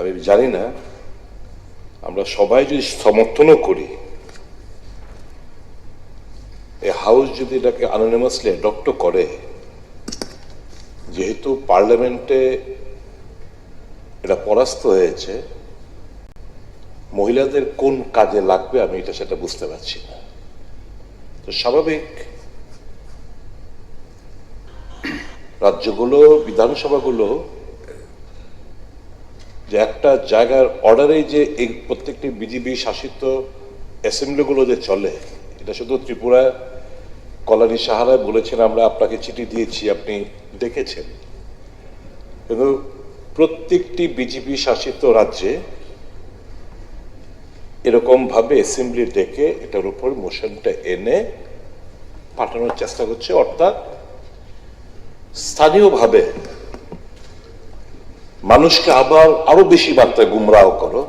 আমি জানি না আমরা সবাই যদি সমর্থনও করি, এই হাউস যদি এটাকে অ্যানোনিমাসলি অ্যাডপ্ট করে, যেহেতু পার্লামেন্টে এটা পরাস্ত হয়েছে, মহিলাদের কোন কাজে লাগবে আমি এটা সেটা বুঝতে পারছি না। তো স্বাভাবিক রাজ্যগুলো, বিধানসভাগুলো যে একটা জায়গার অর্ডারে যে এই প্রত্যেকটি বিজেপি শাসিত অ্যাসেম্বলিগুলো যে চলে, এটা শুধু ত্রিপুরা কল্যাণী সাহারায় বলেছেন আমরা আপনাকে চিঠি দিয়েছি, আপনি দেখেছেন, কিন্তু প্রত্যেকটি বিজেপি শাসিত রাজ্যে এরকম ভাবে অ্যাসেম্বলি ডেকে এটার উপর মোশনটা এনে পাঠানোর চেষ্টা করছে, অর্থাৎ স্থানীয়ভাবে মানুষকে আবার আরো বেশি মাত্রায় গুমরাহ করো।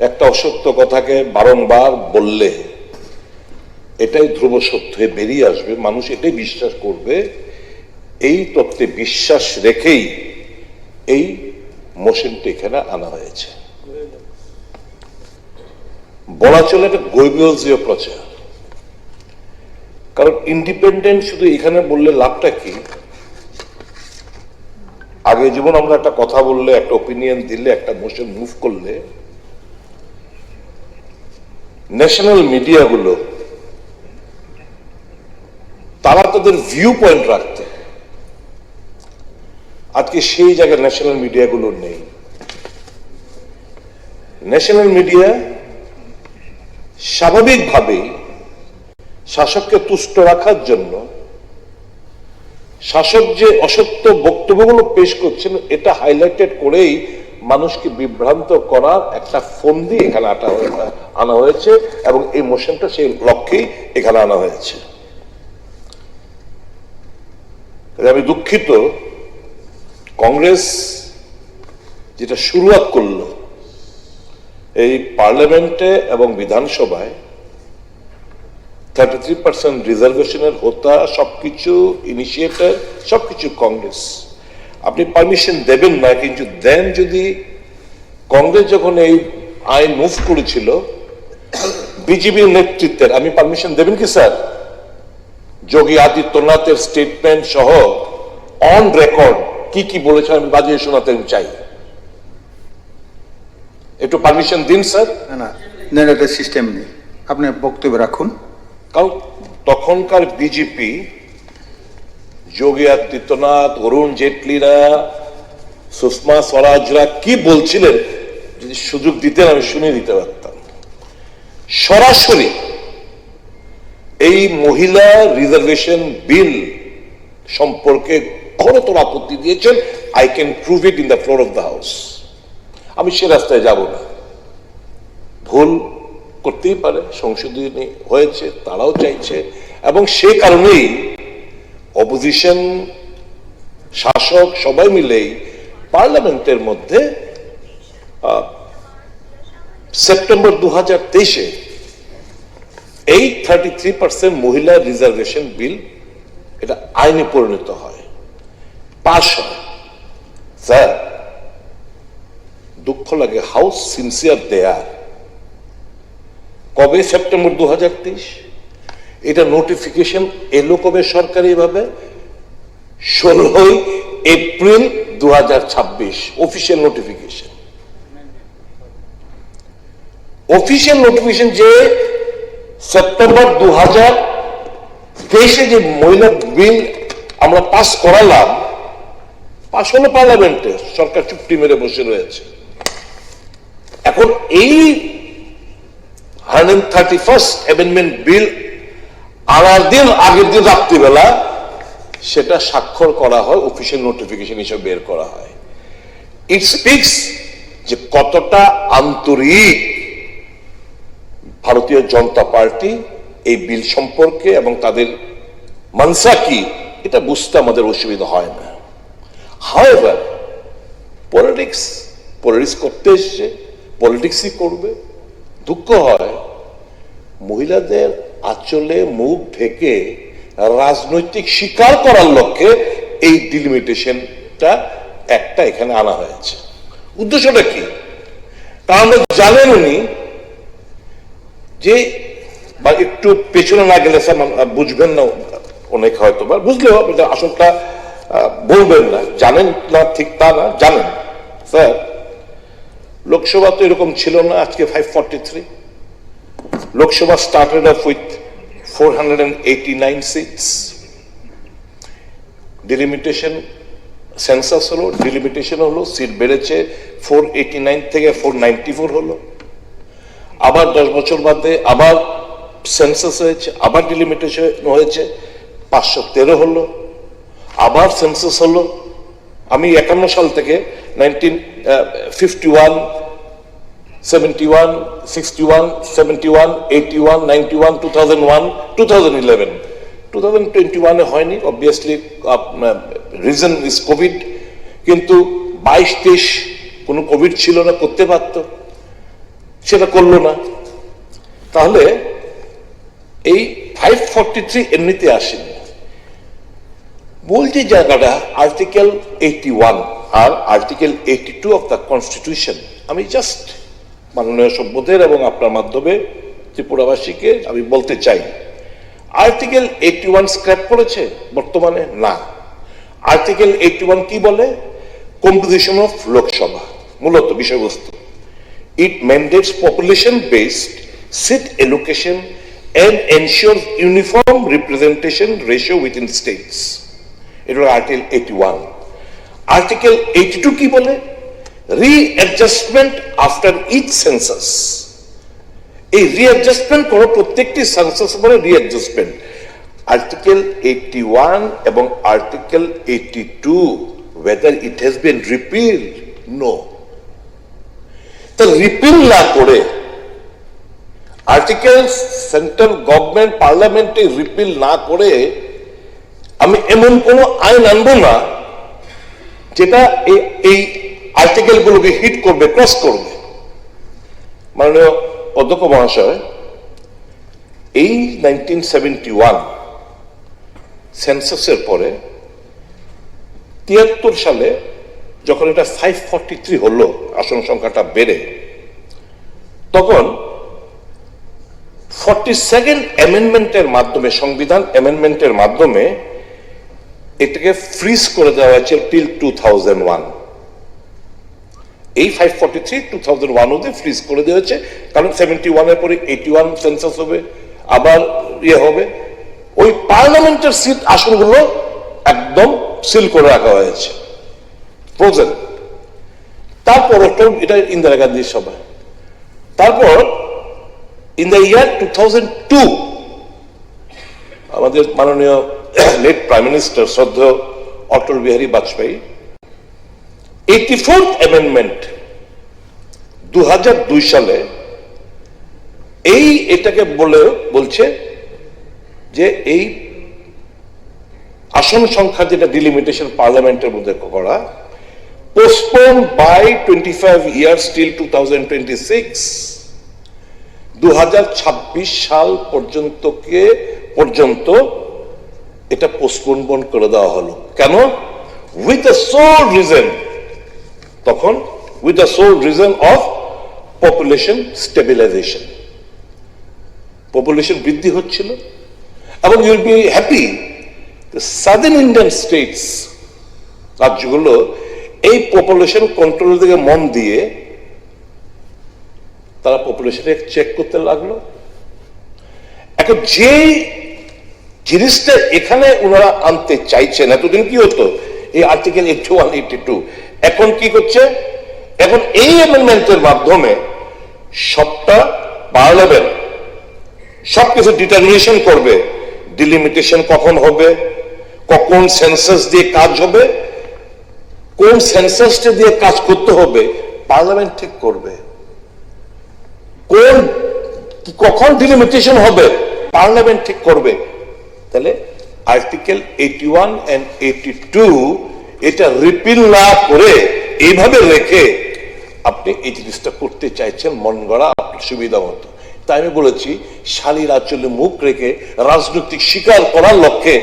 একটা অসত্য কথাকে বারংবার বললে এটাই ধ্রুব সত্য হয়ে বেরিয়ে আসবে, মানুষ এটাই বিশ্বাস করবে। এই তত্ত্বে বিশ্বাস রেখেই এই মোশনটি এখানে আনা হয়েছে। বলা চলে এটা গৈবীয় প্রচার, কারণ ইন্ডিপেন্ডেন্ট শুধু এখানে বললে লাভটা কি? আগে যেমন আমরা একটা কথা বললে, একটা ওপিনিয়ন দিলে, একটা মোশন মুভ করলে ন্যাশনাল মিডিয়াগুলো তারা তাদের ভিউ পয়েন্ট রাখতে, আজকে সেই জায়গায় ন্যাশনাল মিডিয়াগুলো নেই। ন্যাশনাল মিডিয়া স্বাভাবিকভাবেই শাসককে তুষ্ট রাখার জন্য শাসক যে অসত্য বক্তব্যগুলো পেশ করছেন এটা হাইলাইটেড করেই মানুষকে বিভ্রান্ত করার একটা ফন্দি এখানে আনা হয়েছে, এবং এই মোশনটা সেই লক্ষ্যেই এখানে আনা হয়েছে। আমি দুঃখিত, কংগ্রেস যেটা শুরুয়াত করলো এই পার্লামেন্টে এবং বিধানসভায় 33% রিজার্ভেশনের হোতা, সবকিছু ইনিশিয়েটার, সবকিছু কংগ্রেস। আপনি পারমিশন দেবেন না, কিন্তু দেন যদি কংগ্রেস যখন এই আইন মুভ করেছিল বিজেপির নেতৃত্বের, আমি পারমিশন দেবেন কি স্যার? যোগী আদিত্যনাথের স্টেটমেন্ট সহ অন রেকর্ড কি কি বলেছেন আমি বাজিয়ে শোনাতে চাই। একটু পারমিশন দিন স্যার। না না, এটা সিস্টেম নেই, আপনি বক্তব্য রাখুন। কারণ তখনকার বিজেপি, যোগী আদিত্যনাথ, অরুণ জেটলিরা, সুষমা স্বরাজরা কি বলছিলেন যদি সুযোগ দিতেন আমি শুনে দিতে পারতাম। সরাসরি এই মহিলা রিজার্ভেশন বিল সম্পর্কে ঘোরতর আপত্তি দিয়েছেন। I can prove it in the floor of the house. আমি সে রাস্তায় যাব না, ভুল করতেই পারে, সংশোধনী হয়েছে, তারাও চাইছে, এবং সে কারণেই অপোজিশন, শাসক সবাই মিলেই পার্লামেন্টের মধ্যে সেপ্টেম্বর 2023-এ এই 33% মহিলা রিজার্ভেশন বিল এটা আইনে পরিণত হয়, পাস হয়। স্যার দুঃখ লাগে, হাউস সিনসিয়ার দেয়ার। কবে? সেপ্টেম্বর 2023। এটা নোটিফিকেশন এলো কবে সরকারি ভাবে? 16 April 2026 official notification. Official notification যে সেপ্টেম্বর 2023-এ যে মহিলা বিল আমরা পাস করালাম, পাস হলো পার্লামেন্টে, সরকার চুপটি মেরে বসে রয়েছে। এখন এই 131st অ্যামেন্ডমেন্ট বিল আনার দিন আগের দিন রাত্রিবেলা সেটা স্বাক্ষর করা হয়, অফিসিয়াল নোটিফিকেশন হিসেবে বের করা হয়। ইট স্পিক্স যে কতটা আন্তরিক ভারতীয় জনতা পার্টি এই বিল সম্পর্কে এবং তাদের মানসা কি এটা বুঝতে আমাদের অসুবিধা হয় না। হাউএভার পলিটিক্স করতে এসছে, পলিটিক্সই করবে। দুঃখ হয় মহিলাদের আঁচলে মুখ ঢেকে রাজনৈতিক শিকার করার লক্ষ্যে এই ডিলিমিটেশনটা একটা এখানে আনা হয়েছে। উদ্দেশ্যটা কি? কারণ জানেন উনি যে, বা একটু পেছনে না গেলে স্যার বুঝবেন না অনেক, হয়তো বা বুঝলেও আসলটা বলবেন না, জানেন না ঠিক তা না, জানেন স্যার লোকসভা তো এরকম ছিল না। আজকে 543 Lok Sabha started off with 489 seats. Delimitation census হলো, ডিলিমিটেশন হলো, সিট বেড়েছে 489 থেকে 494 হলো। আবার 10 বছর বাদে আবার সেন্সাস হয়েছে, আবার ডিলিমিটেশন হয়েছে, 513 হলো, আবার সেন্সাস হলো। আমি 51 সাল থেকে 1951, 71, 61, 71, 81, 91, 2001, 2011, 2021 হয়নি, অবভিয়াসলি রিজন ইজ কোভিড। কিন্তু 22-23 কোনো কোভিড ছিল না, করতে পারত, সেটা করলো না। তাহলে এই 543 এমনিতে আসেনি। মূল যে জায়গাটা আর্টিকেল 81 আর আর্টিকেল 82 অফ দ্য কনস্টিটিউশন, আমি জাস্ট মাননীয় সভ্যদের এবং আপনার মাধ্যমে ত্রিপুরাবাসীকে আমি বলতে চাই, আর্টিকেল 81 স্ক্র্যাপ করেছে বর্তমানে? না। আর্টিকেল 81 কি বলে? কম্পোজিশন অফ লোকসভা, মূলত বিষয়বস্তু। It mandates population-based seat allocation and ensures uniform representation ratio within states. It was Article 81. Article 82 কি বলে? Readjustment after each census. এই রিঅ্যাডজাস্টমেন্ট করো প্রত্যেকটি সেন্সাস বলে রিঅ্যাডজাস্টমেন্ট। আর্টিকেল 81 এবং article 82 whether it has been repealed? No. Repeal না করে আর্টিকেল সেন্ট্রাল গভর্নমেন্ট পার্লামেন্টে রিপিল না করে আমি এমন কোন আইন আনবো না যেটা এই আর্টিকেল গুলোকে হিট করবে, ক্রস করবে। মাননীয় অধ্যক্ষ মহাশয়, এই 1971 সেন্সাসের পরে 73 সালে যখন এটা 543 হলো, আসন সংখ্যাটা বেড়ে, তখন 42nd অ্যামেন্ডমেন্টের মাধ্যমে, সংবিধান অ্যামেন্ডমেন্টের মাধ্যমে এটাকে ফ্রিজ করে দেওয়া হয়েছে টিল 2001। এই 543 2001 অবধি ফ্রিজ করে দেওয়া হয়েছে, কারণ 71 এর পরে 81 সেন্সাস হবে, আবার ইয়ে হবে। ওই পার্লামেন্টের সিট আসনগুলো একদম সিল করে রাখা হয়েছে, ফ্রোজেন। তারপর এটা ইন্দিরা গান্ধীর সময়। তারপর ইন দ্য ইয়ার 2002 আমাদের মাননীয় লেট প্রাইম মিনিস্টার শ্রদ্ধেয় অটল বিহারী বাজপেয়ী 84th অ্যামেন্ডমেন্ট 2002 সালে এটাকে বলছে যে এই আসন সংখ্যা যেটা ডিলিমিটেশন পার্লামেন্টের মধ্যে করা, পোস্টপোন বাই 25 ইয়ার্স টিল 2026, 2026 সাল পর্যন্ত এটা পোস্টপোন করে দেওয়া হলো। কেন? উইথ দ্য সোল রিজন, তখন with the sole reason of population stabilisation. Population বৃদ্ধি হচ্ছিল এবং you will be happy southern Indian states, রাজ্যগুলো এই পপুলেশন কন্ট্রোলের দিকে মন দিয়ে তারা পপুলেশনে চেক করতে লাগলো। এখন যে জিনিসটা এখানে ওনারা আনতে চাইছেন, এতদিন কি হতো এই আর্টিকেল 81, 82, এখন কি করছে? এখন এই অ্যামেন্ডমেন্টের মাধ্যমে সবটা পার্লামেন্ট সবকিছু ডিটারমিনেশন করবে। ডিলিমিটেশন কখন হবে, কখন সেন্সাস দিয়ে কাজ হবে, কোন সেন্সাসটা দিয়ে কাজ করতে হবে পার্লামেন্ট ঠিক করবে। কখন ডিলিমিটেশন হবে পার্লামেন্ট ঠিক করবে। তাহলে আর্টিকেল 81 এন্ড 82 এটা রিপিল না করে এইভাবে রেখে আপনি এই জিনিসটা করতে চাইছেন মন গড়া আপনার সুবিধা মতো। তাই আমি বলেছি শালীর আঁচলে মুখ রেখে রাজনৈতিক শিকার করার লক্ষ্যে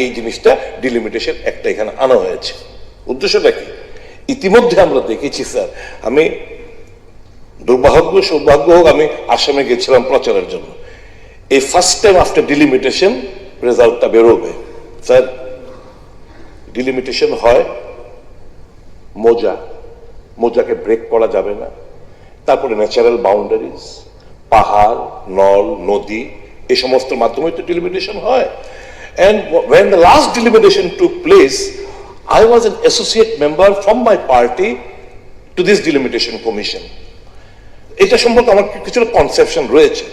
এই জিনিসটা ডিলিমিটেশন একটা এখানে আনা হয়েছে। উদ্দেশ্যটা কি? ইতিমধ্যে আমরা দেখেছি স্যার, আমি দুর্ভাগ্য সৌভাগ্য হোক, আমি আসামে গেছিলাম প্রচারের জন্য। এই ফার্স্ট টাইম আফটার ডিলিমিটেশন রেজাল্টটা বেরোবে স্যার। ডিলিমিটেশন হয় মোজাকে ব্রেক করা যাবে না, তারপরে ন্যাচারাল বাউন্ডারিজ, পাহাড়, নল, নদী, এই সমস্ত মাধ্যমে তো ডিলিমিটেশন হয়। And when the last delimitation took place, I was an associate member from my party to this delimitation commission. এটা সম্পর্কে আমার কিছুটা কনসেপশন রয়েছে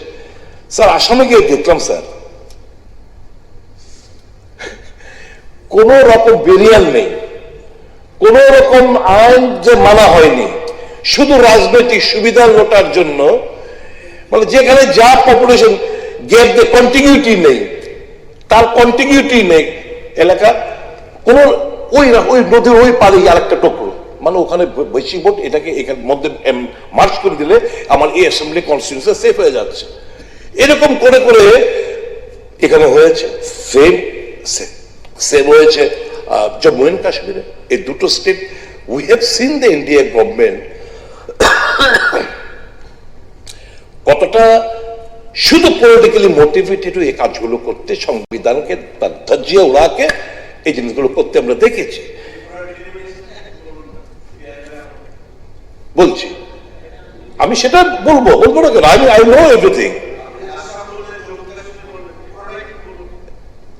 স্যার। আসামে গিয়ে দেখলাম স্যার, কোন রকম বেরিয়াল নেই, কোন রকম আইন যে মানা হয়নি, শুধু রাজনৈতিক সুবিধা লোটার জন্য, মানে যেখানে যা পপুলেশন গেট দ্য কন্টিনিউটি নেই, তার কন্টিনিউটি নেই এলাকা, কোন ওই নদীর ওই পারে আরেকটা টুকরো, মানে ওখানে বেশি ভোট, এটাকে এখানে মধ্যে মার্চ করে দিলে আমার এই অ্যাসেম্বলি কনস্টিটিউশন সেফ হয়ে যাচ্ছে। এরকম করে করে এখানে হয়েছে, সেম হয়েছে জম্মু এন্ড কাশ্মীরে। এই দুটো state we have seen the India government কতটা শুধু পলিটিক্যালি মোটিভেটেড এই কাজগুলো করতে, সংবিধানকে তার ধাজিয়া উড়াকে এই জিনিসগুলো করতে আমরা দেখেছি। বলছি আমি সেটা বলবো না কেন, আই নো এভরিথিং।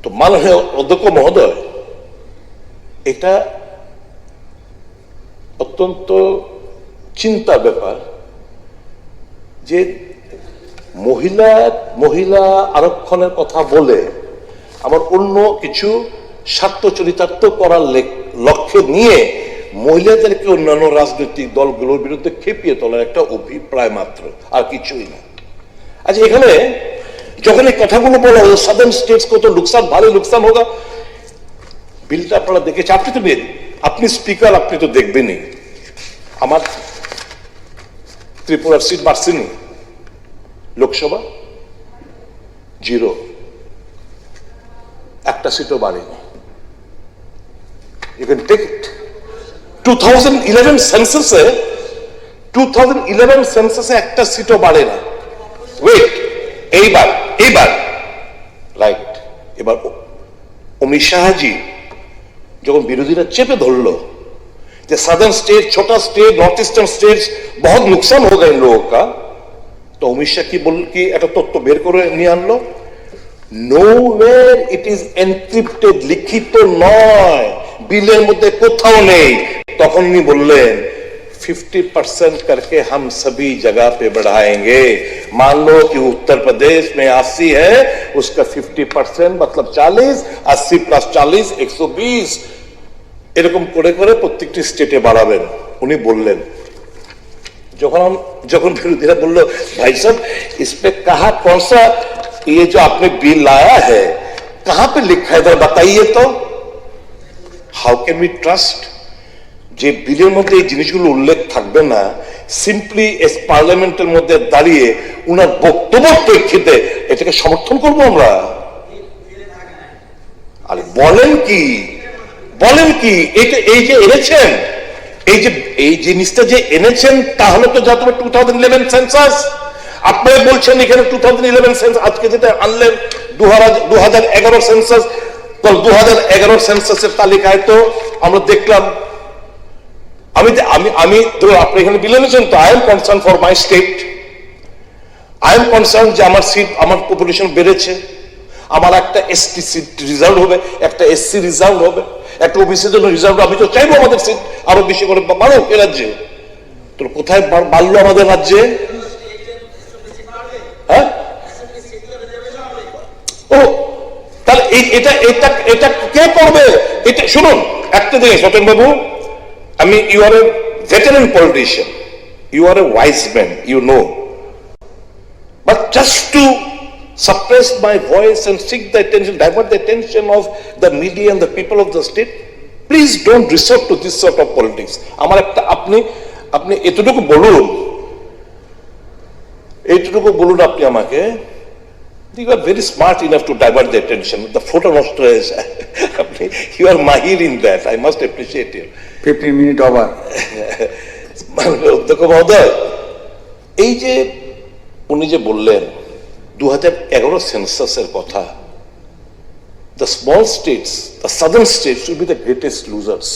তো মাননীয় অধ্যক্ষ মহোদয়, এটা অত্যন্ত চিন্তার ব্যাপার যে মহিলা আরক্ষণের কথা বলে আমার অন্য কিছু স্বার্থ চরিতার্থ করার লক্ষ্য নিয়ে মহিলাদেরকে অন্যান্য রাজনৈতিক দলগুলোর বিরুদ্ধে খেপিয়ে তোলার একটা অভিপ্রায় মাত্র, আর কিছুই না। আচ্ছা, এখানে যখন এই কথাগুলো বলা হলো সাদার্ন স্টেটস কত নুকসান, ভালো নুকসান হোগা, বিলটা আপনারা দেখেছে, আপনি স্পিকার, আপনি তো দেখবেনই। আমার ত্রিপুরার সিট বাড়ছেনি, লোকসভা 0, একটা সিটও বাড়েনি। You can take it. 2011 সেন্সাসে একটা সিটও বাড়ে না। ওয়েট, এইবার রাইট, এবার অমিত শাহজি যখন বিরোধীরা চেপে ধরলো যে সাদার্ন স্টেট, छोटा स्टेट, नॉर्थ ईस्टर्न स्टेट्स बहुत नुकसान हो गए इन लोगों का, তো অমিত শাহ কি একটা তত্ত্ব বের করে নিয়ে আনলো, nowhere it is encrypted, লিখিত নয়, বিলের মধ্যে কোথাও নেই। তখন উনি বললেন 50% करके हम सभी जगह पे बढ़ाएंगे। मान लो कि उत्तर प्रदेश में 80 है, उसका 50% मतलब 40, 80 प्लस 40 120, এরকম করে করে প্রত্যেকটি স্টেটে বাড়াবেন উনি বললেন। যখন বিরোধীরা বললো भाई साहब इस पे कहा कौन सा ये जो आपने बिल लाया है कहां पे लिखा है, इधर बताइए तो। हाउ कैन वी ट्रस्ट যে বিলের মধ্যে এই জিনিসগুলো উল্লেখ থাকবে না, সিম্পলি এস পার্লামেন্টের মধ্যে দাঁড়িয়ে উনার বক্তব্য প্রেক্ষিতে এটাকে সমর্থন করবো আমরা? আরে বলেন কি এই যে এনেছেন, এই জিনিসটা যে এনেছেন, তাহলে তো যত 2011 সেন্সাস আপনারা বলছেন, এখানে 2011 সেন্সাস, আজকে যেটা আনলেন 2011 সেন্সাস, 2011 সেন্সাসের তালিকায় তো আমরা দেখলাম, আমি আপনি এখানে বিল এনেছেন, তো I am concern for my state, I am concern যে আমার সিট, আমার পপুলেশন বেড়েছে, আমার একটা এসটি সিট রিজার্ভ হবে, একটা এসসি রিজার্ভ হবে, একটা ওবিসির জন্য রিজার্ভ। আমি তো চাইবো আমাদের সিট আরো বেশি করে বাড়ো এ রাজ্যে। তো কোথায় বাড়লো আমাদের রাজ্যে? হ্যাঁ, ও তাহলে এটা কে করবে? এটা শুনুন, একটা জিনিস সতেন বাবু, you are a veteran politician, you are a wise man, you know, but just to suppress my voice and seek the attention, divert the attention of the media and the people of the state, please don't resort to this sort of politics. আমার একটা আপনি এতটুকু বলুন আপনি আমাকে, you are very smart enough to divert the attention, the photo নষ্ট হয়ে যায়, You are mahir in that. I must appreciate you. 15 minute over. মাননীয় অধ্যক্ষ মহোদয়, এই যে উনি যে বললেন 2011 সেন্সাসের কথা, the small states, the southern states will be the greatest losers.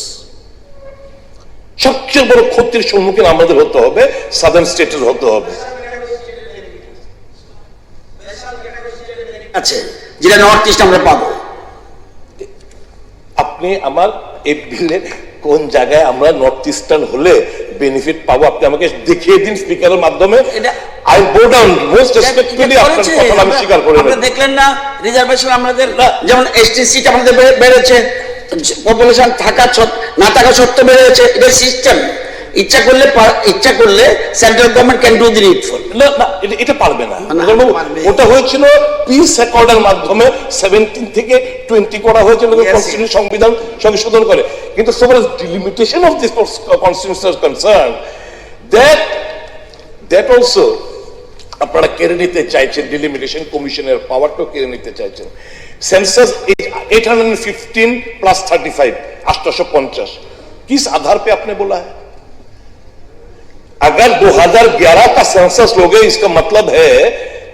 সবচেয়ে বড় ক্ষতির সম্মুখীন আমাদের হতে হবে, সাদার্ন স্টেটের হতে হবে। আছে যেটা নর্থ ইস্ট আমরা পাবো। আপনি আমার এই বিলে কোন জায়গায় আমরা নর্থ ইস্টার্ন হলে বেনিফিট পাবো আপনি আমাকে দেখিয়ে দিন স্পিকারের মাধ্যমে। I go down most respectfully, আপনার কথা আমি স্বীকার করে নেব। দেখলেন না রিজার্ভেশন আমাদের, যেমন এসটি সিট আমাদের বেড়েছে, পপুলেশন থাকা না থাকা সত্ত্বেও বেড়েছে। এটা সিস্টেম। ইচ্ছা করলে central government can do the needful. না না, এটা পারবে না। ওটা হয়েছিল পিস অ্যাকর্ডের মাধ্যমে 17 থেকে 20 করা হয়েছিল কনস্টিটিউশন, সংবিধান সংশোধন করে। কিন্তু so far as delimitation of this constitution is concerned, that also আপনারা কেড়ে নিতে চাইছেন, ডিলিমিটেশন কমিশনের পাওয়ারটাও কেড়ে নিতে চাইছেন। सेंसस 815 प्लस 35 850 किस आधार पे आपने बोला है? अगर 2011 का सेंसस लोगे इसका मतलब है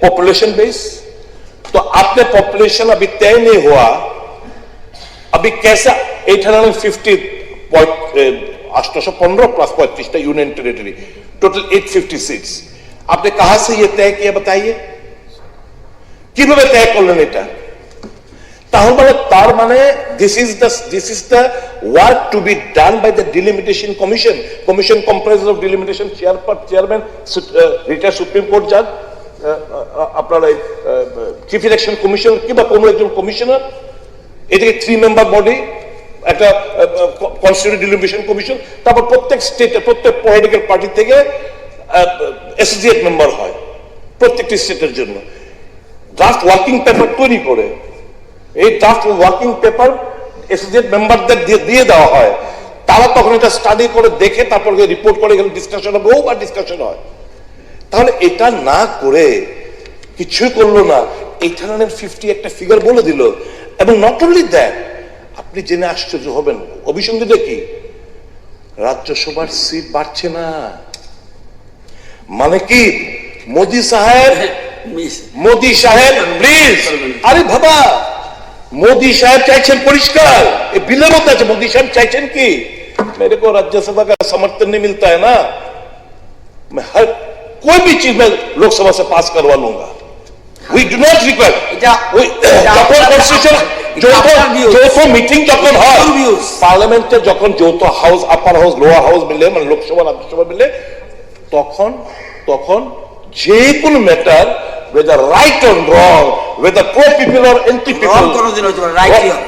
पॉपुलेशन बेस, तो आपने पॉपुलेशन अभी तय नहीं हुआ, अभी कैसा 850 815 प्लस 35 यूनियन टेरिटरी टोटल 856 आपने कहां से यह तय किया बताइए, কিভাবে তয় করলেন এটা? তার মানে this is the work to be done by the delimitation commission. Commission comprises of delimitation chairman, retired supreme court judge, আপনার চিফ ইলেকশন কমিশন কিংবা কোনো একজন কমিশনার, এটাকে 3 মেম্বার বডি, একটা কনস্টিটিউয়েন্ট ডিলিমিটেশন কমিশন, তারপর প্রত্যেক স্টেটে প্রত্যেক পলিটিক্যাল পার্টি থেকে অ্যাসোসিয়েট মেম্বার হয় প্রত্যেকটি স্টেটের জন্য। ড্রাফট ওয়ার্কিং পেপার তৈরি করে এই ড্রাফট ওয়ার্কিং পেপার অ্যাসোসিয়েট মেম্বারদের দিয়ে দেওয়া হয়, তারা তখন এটা স্টাডি করে দেখে তারপর রিপোর্ট করে, এখানে ডিসকাশন হবে, বহুবার ডিসকাশন হয়। তাহলে এটা না করে কিছুই করলো না, 850 একটা ফিগার বলে দিল। এবং নট অনলি দ্যাট, আপনি জেনে আশ্চর্য হবেন অভিসন্ধিতে কি রাজ্যসভার সিট বাড়ছে না। মানে কি মোদি সাহেব প্লিজ, আরে বাবা मोदी साहब चाहছেন পরিষ্কার, ये बिलेর মধ্যে আছে। मोदी साहब चाहছেন কি मेरे को राज्यसभा का समर्थन नहीं मिलता है ना, मैं हर कोई भी चीज में लोकसभा से पास करवा लूंगा। We do not require যখন কনস্টিটিউশন যৌথ মিটিং যখন হয় পার্লামেন্টে, যখন যৌথ হাউস আপার হাউস লোয়ার হাউস মিলে, মানে লোকসভা রাজ্যসভা মিলে, তখন যে কোনো matter, whether right or wrong, whether pro people or anti people,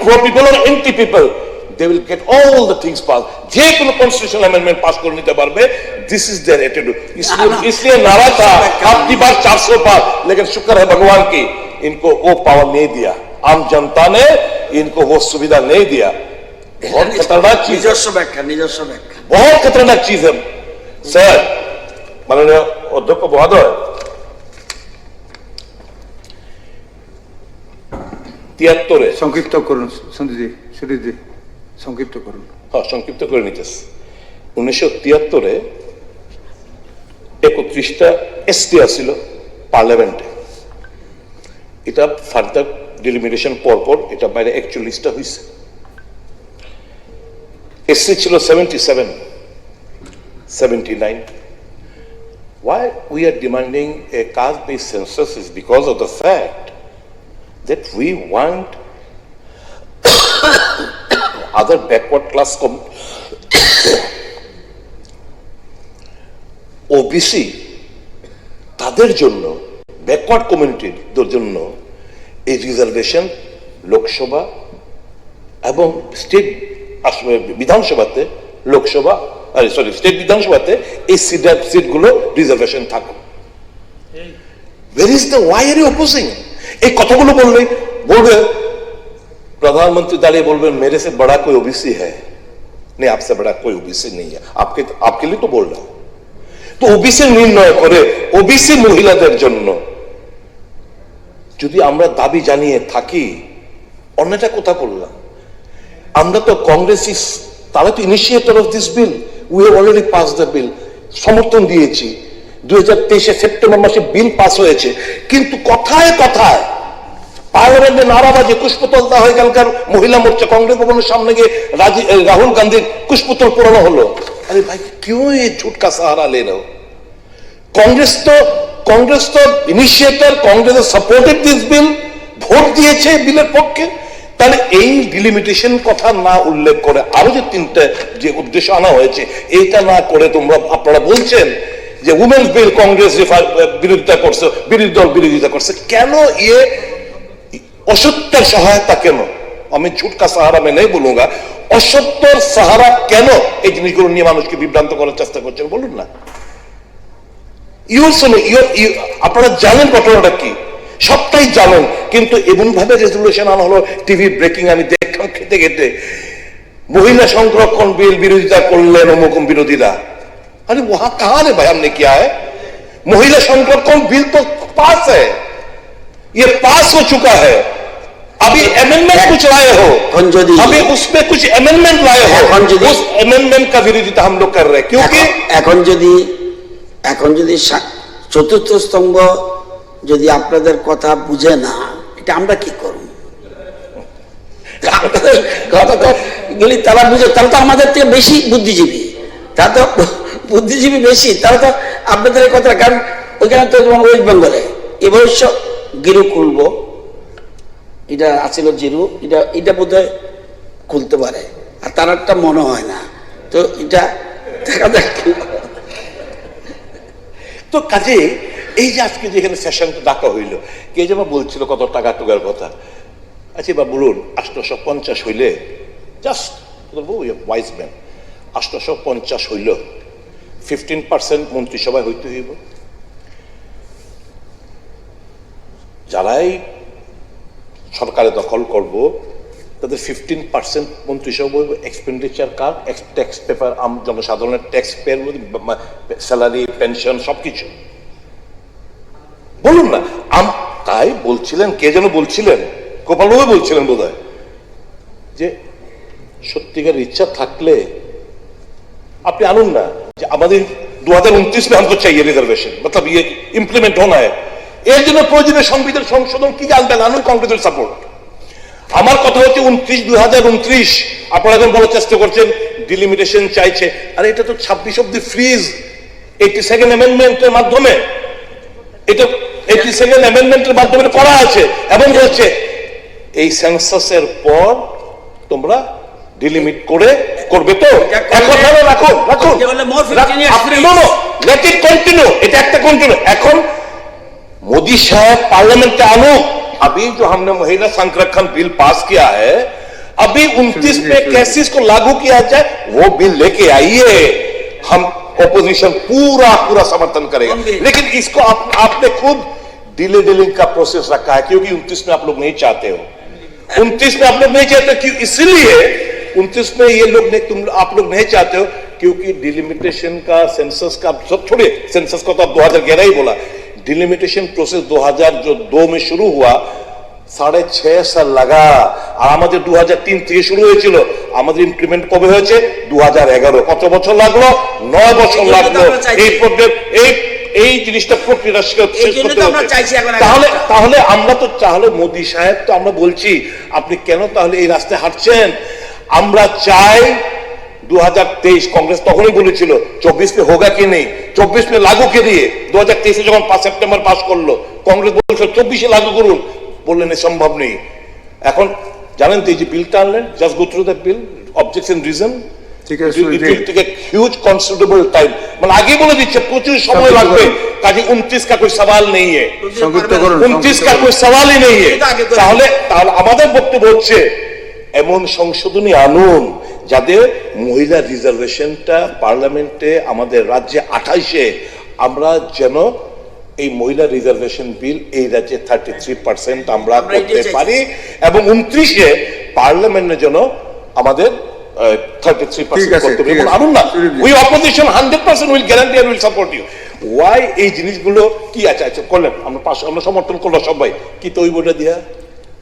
pro people or anti people, they will get all the things passed. যে কোনো constitutional amendment pass করে নিতে পারবে। This is their attitude. इसलिए नारा था आपकी बार 400 पार, लेकिन शुक्र है भगवान की इनको वो पावर नहीं दिया, आम जनता ने इनको वो सुविधा नहीं दिया। बहुत खतरनाक चीज, নিজস্ব ব্যাখ্যা बहुत खतरनाक चीज है सर। माननीय अध्यक्ष महोदय, 73 সংক্ষিপ্ত করুন সন্দীপজি, সুদীপজি সংক্ষিপ্ত করুন। হ্যাঁ, সংক্ষিপ্ত করে নিতেছি। 1973 31টা এসটি আসছিল পার্লামেন্টে, এটা ফার্দার ডিলিমিটেশন পরপর এটা বাইরে 41টা হয়েছে। এসসি ছিল 77, 79। Why we are demanding a caste-based census is because of the fact that we want other backward class OBC তাদের জন্য, ব্যাকওয়ার্ড কমিউনিটির জন্য এই রিজার্ভেশন লোকসভা এবং স্টেট বিধানসভাতে, লোকসভা স্টেট বিধানসভাতে এই সিটগুলো রিজার্ভেশন থাকুক। Where is the why are you opposing? এই কথাগুলো বলবে प्रधानमंत्री दाड़िए बोलबे मेरे से बड़ा कोई ओबीसी है नहीं, आपसे बड़ा कोई ओबीसी नहीं है, आपके लिए तो बोल रहा हूं। तो ओबीसी निर्णय करे ओबीसी মহিলাদের জন্য যদি আমরা দাবি জানিয়ে থাকি, অন্যটা কথা বললাম। আমরা তো কংগ্রেস তারা তো initiator of this bill, we have already pass the বিল, সমর্থন দিয়েছি। 2023 সেপ্টেম্বর মাসে বিল পাস হয়েছে, কিন্তু কথায় কথায় পার্লামেন্টে নারাবাজি কুশপুতল দেওয়া হয়ে গেলকার মহিলা মোর্চা কংগ্রেস ভবনের সামনে গিয়ে রাহুল গান্ধীর কুশপুতল পোড়ানো হলো। আরে ভাই क्यों ये झूठ का सहारा ले रहे हो? कांग्रेस तो initiator, Congress supported this bill, vote দিয়েছে বিলের পক্ষে। তাহলে এই ডিলিমিটেশন কথা না উল্লেখ করে আরো যে তিনটা যে উদ্দেশ্য আনা হয়েছে এইটা না করে আপনারা বলছেন যে উমেন্স বিল কংগ্রেস বিরোধিতা করছে, বিরোধী দল বিরোধিতা করছে। কেন ये অসত্যের সহায়তা কেন? আমি ঝুট কা সাহারা मैं नहीं बोलूंगा, অসত্যের সাহারা কেন এই জিনিসগুলো নিয়ে মানুষকে বিভ্রান্ত করার চেষ্টা করছেন বলুন না। আপনারা জানেন ঘটনাটা কি, সবটাই জানেন, কিন্তু এমন ভাবে রেজুলেশন আনা হলো, টিভি ব্রেকিং আমি দেখলাম খেতে খেতে, মহিলা সংরক্ষণ বিল বিরোধিতা করলেন অমুক বিরোধীরা। अरे वहां कहां है भाई, हमने किया है? महिला संरक्षण बिल तो पास है, ये पास हो चुका है, अभी अमेंडमेंट कुछ लाए हो, अभी उसमें कुछ अमेंडमेंट लाए हो, उस अमेंडमेंट का विरोधिता हम लोग कर रहे हैं। क्योंकि এখন যদি চতুর্থ স্তম্ভ যদি আপনাদের কথা বুঝে না, এটা আমরা কি করব? কথা তো গেলি তারা বুঝে, তারা তো আমাদের থেকে বেশি বুদ্ধিজীবী, তারা তো বুদ্ধিজীবী বেশি, তারা তো আপনাদের এই কথা, কারণ ওইখানে তো যেমন ওয়েস্ট বেঙ্গলে এবছর গিরু খুলবো, এটা আছিল জিরু, এটা বোধহয় খুলতে পারে, আর তার একটা মনে হয় না, তো এটা দেখা যাক। তো কাজে এই যে আজকে যেখানে সেশনটা ডাকা হইল, কে যেন বলছিল কত টাকা টুকার কথা। আচ্ছা এবার বলুন, 850 হইলে জাস্ট বলবো ওয়াইজ ম্যান, 850 হইল 15% মন্ত্রিসভায় হইতে হইব। যারাই সরকারে দখল করব তাদের 15% মন্ত্রিসভা এক্সপেন্ডিচার কার, ট্যাক্স পেপার, জনসাধারণের ট্যাক্স পেয়ার, স্যালারি, পেনশন সবকিছু। বলুন না, তাই বলছিলেন, কে যেন বলছিলেন, গোপালবাবু বলছিলেন বোধহয়, যে সত্যিকার ইচ্ছা থাকলে আপনি আনুন না, যে আমাদের 2029 में हमको चाहिए रिजर्वेशन, मतलब ये इम्प्लीमेंट होना है, এর জন্য প্রয়োজনীয় সংবিধান সংশোধন কি আনবেন, আনুন কংগ্রেসের সাপোর্ট। আমার কথা হচ্ছে 2029 আপনারা এখন বলার চেষ্টা করছেন ডিলিমিটেশন চাইছে, আরে এটা তো 26 অব্দি ফ্রিজ 82nd অ্যামেন্ডমেন্টের মাধ্যমে, এটা 82nd অ্যামেন্ডমেন্টের মাধ্যমে করা আছে, এবং বলছে এই সেন্সাসের পর তোমরা ডিলিমিট করবে তো। রাখুন লেট ইট কন্টিনিউ, এটা একটা কন্টিনিউ। এখন मोदी साहब पार्लियामेंट के आनुक, अभी जो हमने महिला संरक्षण बिल पास किया है, अभी 29 पे कैसे इसको लागू किया जाए वो बिल लेके आइए, हम ओपोजिशन पूरा समर्थन करेगा। लेकिन इसको आपने खुद डिले डीलिंग का प्रोसेस रखा है, क्योंकि 29 में आप लोग नहीं चाहते हो, 29 में आप लोग नहीं चाहते, क्यों? इसलिए 29 में ये लोग आप लोग नहीं चाहते हो क्योंकि डिलिमिटेशन का, सेंसस का, सब छोड़िए, सेंसस का तो आप 2011 ही बोला, डिलिमिटेशन प्रोसेस 2002 में शुरू हुआ, 6.5 साल लगा, আর আমাদের 2003 থেকে শুরু হয়েছিল, আমাদের ইমপ্লিমেন্ট কবে হয়েছে 2011, কত বছর লাগলো? 9 বছর লাগলো এই প্রবলেম, এই জিনিসটা প্রক্রিয়া শেষ করতে হবে। তাহলে আমরা তো, তাহলে মোদি সাহেব তো আমরা বলছি, আপনি কেন তাহলে এই রাস্তায় হাঁটছেন? আমরা চাই 2023, कांग्रेस তখনই বলেছিল 24 में होगा कि नहीं, 24 में लागू के लिए 2023 যখন 5 সেপ্টেম্বর পাস করলো, কাংগ্রেস বলেছিল 24 লাগু করুন, বললেন সম্ভব নেই। এখন জানেন তো এই যে বিলটা আনলেন, just go through that bill, objection reason, ঠিক আছে, it will take a huge considerable time, মানে আগে বলে দিচ্ছে প্রচুর সময় লাগবে, কাজে 29 का कोई सवाल नहीं है, 29 का कोई सवाल ही नहीं है। তাহলে আমাদের বক্তব্য হচ্ছে এমন সংশোধনী আনুন যাদের মহিলা রিজার্ভেশনটা পার্লামেন্টে, আমাদের রাজ্যে 28-এ আমরা যেন এই মহিলা রিজার্ভেশন বিল এই রাজ্যে 33% আমরা করতে পারি, এবং 29-এ পার্লামেন্টে যেন আমাদের 33% করতে পারি। আনুন না, we opposition 100% will guarantee and will support you. Why এই জিনিসগুলো কি আছে করলেন, আমরা সমর্থন করলাম সবাই, কি তো ওই বইটা দিয়া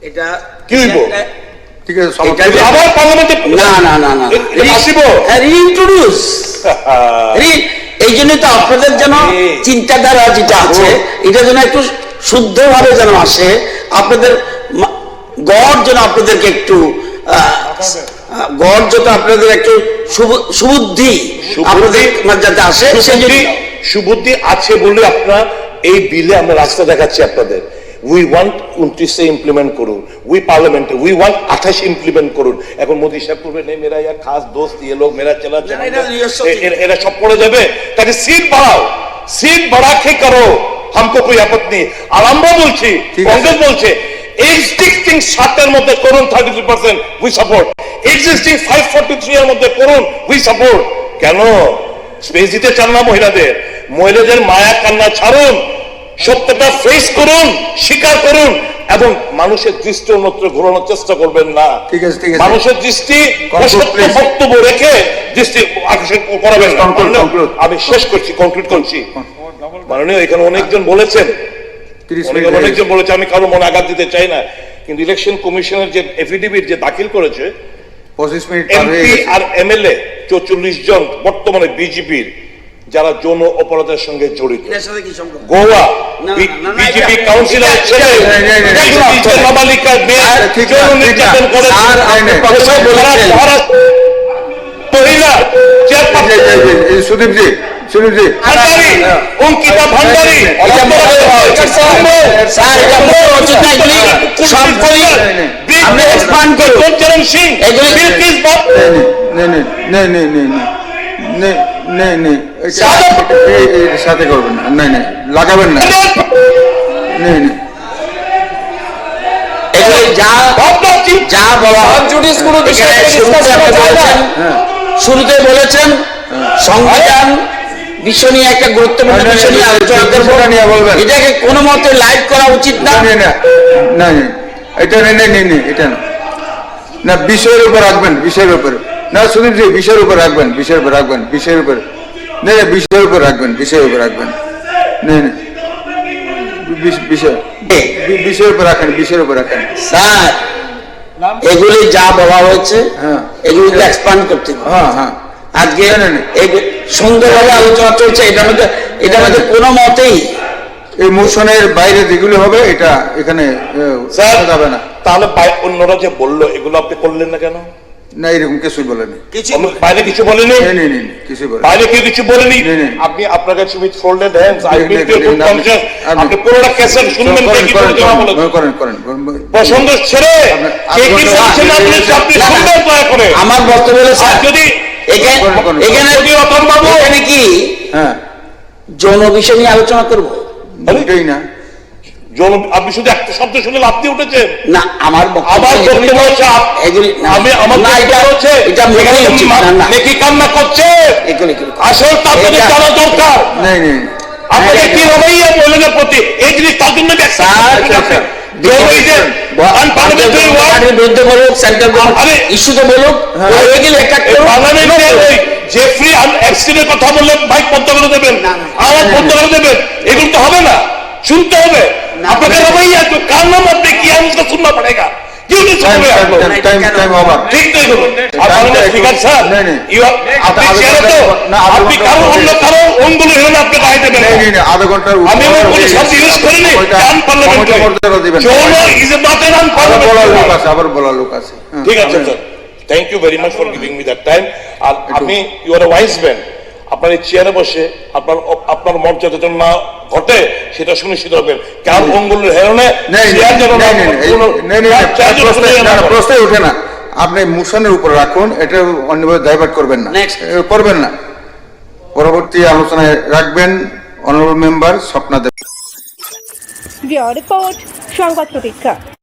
এটা কি হইব? ঠিক আছে, এটা আবার পার্লামেন্টে না না না না আসিব রিইন্ট্রোডিউস এই জন্য তো আপনাদের যেন চিন্তাধারা যেটা আছে এটা যেন একটু শুদ্ধভাবে যেন আসে, আপনাদের গড় যেন আপনাদেরকে একটু গড় যত আপনাদের একটু সুবুদ্ধি আপনাদের যাতে আসে সেই জন্য সুবুদ্ধি আছে বলে আপনারা এই বিলে আমরা রাস্তা দেখাচ্ছি আপনাদের। উই ওয়ান্ট 29 ইমপ্লিমেন্ট করুন, উই পার্লামেন্টে উই ওয়ান্ট 28 ইমপ্লিমেন্ট করুন। এখন মোদি সাহেব করবে নেই মেরা ইয়া খাস দোস্ত ये लोग मेरा चला এরা সব পড়ে যাবে। তাহলে সিট বাড়াও, সিট বাড়া কে করো, हमको कोई आपत्ति नहीं। আর আমরা বলছি, কংগ্রেস বলছে এক্সিস্টিং 60 এর মধ্যে করুন 33%, উই সাপোর্ট। এক্সিস্টিং 543 এর মধ্যে করুন, উই সাপোর্ট। কেন স্পেস দিতে চান না মহিলাদের? মহিলাদের মায়া কান্না ছাড়ুন, সত্যটা ফেস করুন, স্বীকার করুন এবং মানুষের দৃষ্টি অন্যত্র ঘোরানোর চেষ্টা করবেন না। ঠিক আছে, ঠিক আছে। মানুষের দৃষ্টি সত্য বক্তব্য রেখে দৃষ্টি আকর্ষণ করাবেন না। আমি শেষ করছি, কনক্লুড করছি। মাননীয়, এখানে অনেকজন বলেছেন, অনেকজন বলেছে, আমি কারো মনে আঘাত দিতে চাই না, কিন্তু ইলেকশন কমিশনের যে এফিডেভিট যে দাখিল করেছে 25 মিনিট এমপি আর এমএলএ 44 জন বর্তমানে বিজেপির যারা যৌন অপরাধের সঙ্গে জড়িত। এর সাথে কি সম্পর্ক? গোয়া না, বিজেপি এটা- কাউন্সিলর ছেলে নাবালিকার মেয়ে যৌন নির্যাতন করে স্যার, আপনি প্রথমে বলেছেন। মহিলা চেয়ারপারসন সুদীপ জি ভান্ডারী, অঙ্কিতা ভান্ডারী, স্যার এটা বড় উচিত না, এগুলি সবগুলি আমরা এক্সপান্ড করব। চরণ সিং, বিলকিস বাপ, সাথে করবেন না, লাগাবেন না, এগুলি যা যা বলা এখানে শুরুতে আপনি বলেছেন, শুরুতে বলেছেন সংবিধান বিষয় নিয়ে একটা গুরুত্বপূর্ণ বিষয় নিয়ে আলোচনা করবো, এটাকে কোনো মতে লাইভ করা উচিত না। এটা এটা না, বিষয়ের উপর রাখবেন, বিষয়ের উপর না সুদীপ জি, বিষয়ের উপর রাখবেন, বিষয়ের উপর রাখবেন, বিষয়ের উপর বিষয়ের উপর রাখবেন, বিষয়ের উপর রাখবেন, বিষয়ের উপর রাখেন, বিষয়ের উপর রাখেন। স্যার এগুলি যা বলা হয়েছে হ্যাঁ। এগুলিকে এক্সপান্ড করতে হবে। হ্যাঁ আজকে এই সুন্দরভাবে আলোচনা চলছে, এটার মধ্যে কোনো মতেই এই মোশনের বাইরে যেগুলো হবে এটা এখানে স্যার যাবে না। তাহলে অন্যরা যে বললো এগুলো আপনি করলেন না কেন? না, এরকম কিছুই বলেনি, বাইরে কিছু বলেনি, কিছুই বলেনি, বাইরে কেউ কিছু বলেনি। নেই। আপনি আপনার কাছে উইথ ফোল্ডেড হ্যান্ডস আই নেই, উইল বি নেই, নেই, কনসিয়াস। আপনি- আপনি পুরোটা ক্যাসেট শুনবেন কে কি বলেছে না বলেছে। করেন পছন্দ ছেড়ে কে কি বলছে না বলেছে আপনি শুনবেন দয়া করে। আমার বক্তব্য হলো আর স্যার, যদি এখানে যদি রতন বাবু এখানে কি হ্যাঁ, যৌন বিষয় নিয়ে আলোচনা করব ওটাই না, আপনি শুধু একটা শব্দ শুনে আপনি উঠেছেন। না? আমার আমার বক্তব্য হচ্ছে এগুলি আমি আমার না, এটা বক্তব্য হচ্ছে এটা মোটেই উচিত না, না। নেকি কান্না করছে, এগুলি আসল তাদের এটা- জানা দরকার। নেই আপনাদের কি রবৈয়া মহিলাদের প্রতি এই জিনিস তার জন্য বিরুদ্ধে বলুক, সেন্ট্রাল গভর্নমেন্ট ইস্যুতে বলুক, এগুলি একটা জেফ্রি অ্যাক্সিডেন্টের কথা বললে ভাই বন্ধ করে দেবেন, আমার বন্ধ করে দেবেন, এগুলো তো হবে না, শুনতে হবে। আপনাকে রবৈয়া তো কার নাম আপনি কি আমাকে শুননা পড়েগা, क्यों नहीं सुनोगे आप लोग? Time over. ঠিক তো এগুলো স্পিকার স্যার, আপনি চেয়ারে তো আপনি কারো অন্য কারো অঙ্গুলি হলে আপনি গায়ে দেবেন না। আধা ঘন্টার আমি আমার কোনো শব্দ ইউজ করিনি, ডান পার্লামেন্টে যৌন is not a done parliament. আবার বলা লোক আছে। ঠিক আছে sir, thank you very much for giving me that time. আর আপনি you are a wise man, আপনার এই চেয়ারে বসে আপনার মর্যাদা যেন না ঘটে সেটা সুনিশ্চিত করবেন। কার অঙ্গুলের হেরণে প্রশ্নই ওঠে না, আপনি মোশনের উপর রাখুন, এটা অন্যভাবে ডাইভার্ট করবেন না, Next. করবেন না, পরবর্তী আলোচনায় রাখবেন। অনারেবল মেম্বার স্বপ্না দেব। রিপোর্ট সংবাদ প্রতীক্ষা।